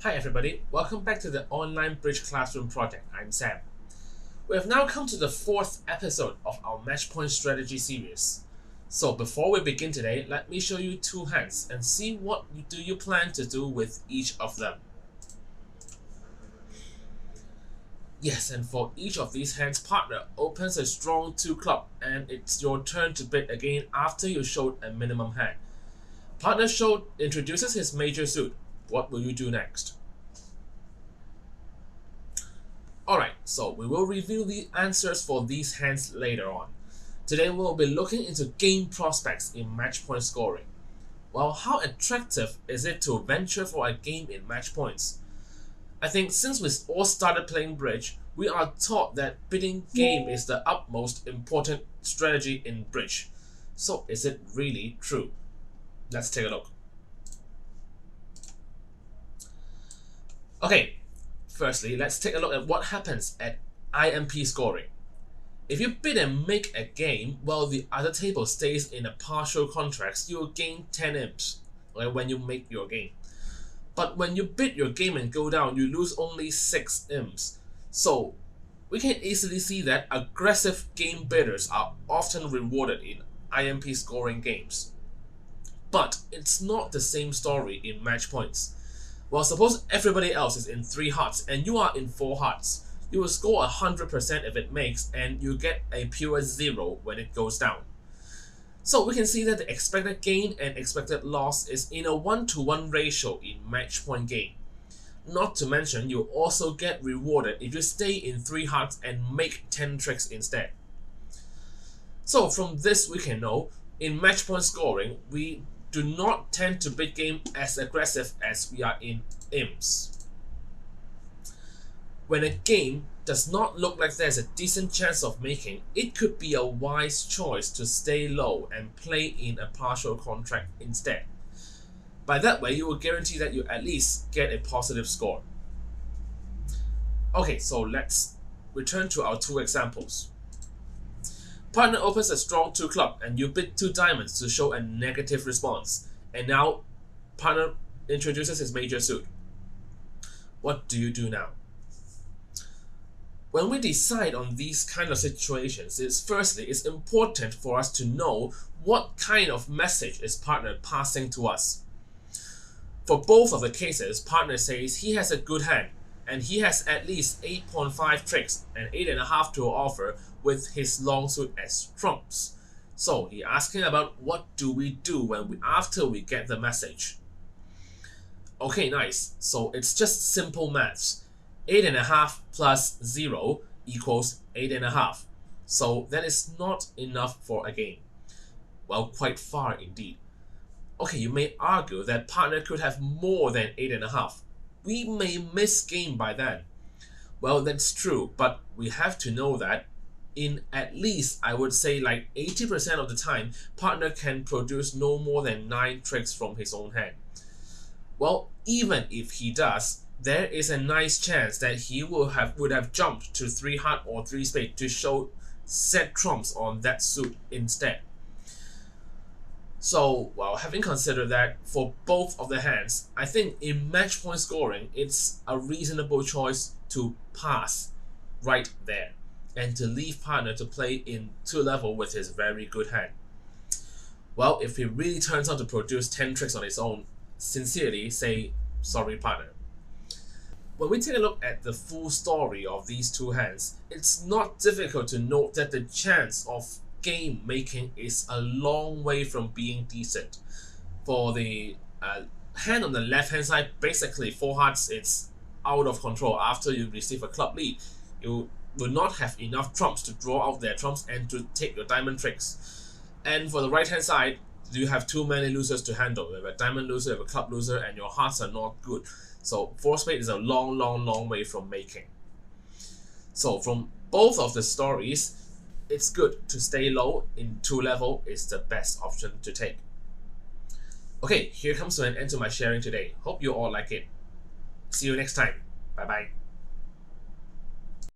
Hi everybody, welcome back to the online bridge classroom project. I'm Sam. We have now come to the fourth episode of our MatchPoint strategy series. So before we begin today, let me show you two hands and see what do you plan to do with each of them. Yes, and for each of these hands, partner opens a strong 2 club and it's your turn to bid again after you showed a minimum hand. Partner introduces his major suit. What will you do next? Alright, so we will review the answers for these hands later on. Today we will be looking into game prospects in MatchPoint scoring. Well, how attractive is it to venture for a game in MatchPoints? I think since we all started playing bridge, we are taught that bidding game is the utmost important strategy in bridge. So is it really true? Let's take a look. Okay, firstly, let's take a look at what happens at IMP scoring. If you bid and make a game while the other table stays in a partial contract, you will gain 10 imps when you make your game. But when you bid your game and go down, you lose only 6 imps. So we can easily see that aggressive game bidders are often rewarded in IMP scoring games. But it's not the same story in MatchPoints. Well, suppose everybody else is in 3 hearts and you are in 4 hearts. You will score 100% if it makes and you get a pure 0 when it goes down. So we can see that the expected gain and expected loss is in a 1-to-1 ratio in MatchPoint game. Not to mention, you also get rewarded if you stay in 3 hearts and make 10 tricks instead. So from this we can know, in MatchPoint scoring, we do not tend to bid game as aggressive as we are in imps. When a game does not look like there's a decent chance of making, it could be a wise choice to stay low and play in a partial contract instead. By that way, you will guarantee that you at least get a positive score. Okay, so let's return to our 2 examples. Partner opens a strong 2 club and you bid 2 diamonds to show a negative response. And now, partner introduces his major suit. What do you do now? When we decide on these kind of situations, it's important for us to know what kind of message is partner passing to us. For both of the cases, partner says he has a good hand and he has at least 8.5 tricks and 8.5 to offer with his long suit as trumps. So he asking about what do we do after we get the message. Okay, nice. So it's just simple maths. 8.5 plus 0 equals 8.5. So that is not enough for a game. Well, quite far indeed. Okay, you may argue that partner could have more than 8.5. We may miss game by then. Well, that's true, but we have to know that in at least, I would say like 80% of the time, partner can produce no more than 9 tricks from his own hand. Well, even if he does, there is a nice chance that he would have jumped to 3 heart or 3 spade to show set trumps on that suit instead. So, well, having considered that for both of the hands, I think in MatchPoint scoring, it's a reasonable choice to pass right there and to leave partner to play in 2 level with his very good hand. Well, if he really turns out to produce 10 tricks on his own, sincerely say sorry partner. When we take a look at the full story of these 2 hands, it's not difficult to note that the chance of game making is a long way from being decent. For the hand on the left hand side, basically 4 hearts, it's out of control. After you receive a club lead, you will not have enough trumps to draw out their trumps and to take your diamond tricks. And for the right hand side, you have too many losers to handle. You have a diamond loser, you have a club loser, and your hearts are not good. So 4 spade is a long way from making. So from both of the stories, it's good to stay low in 2 level is the best option to take. Okay, here comes to an end to my sharing today. Hope you all like it. See you next time. Bye bye.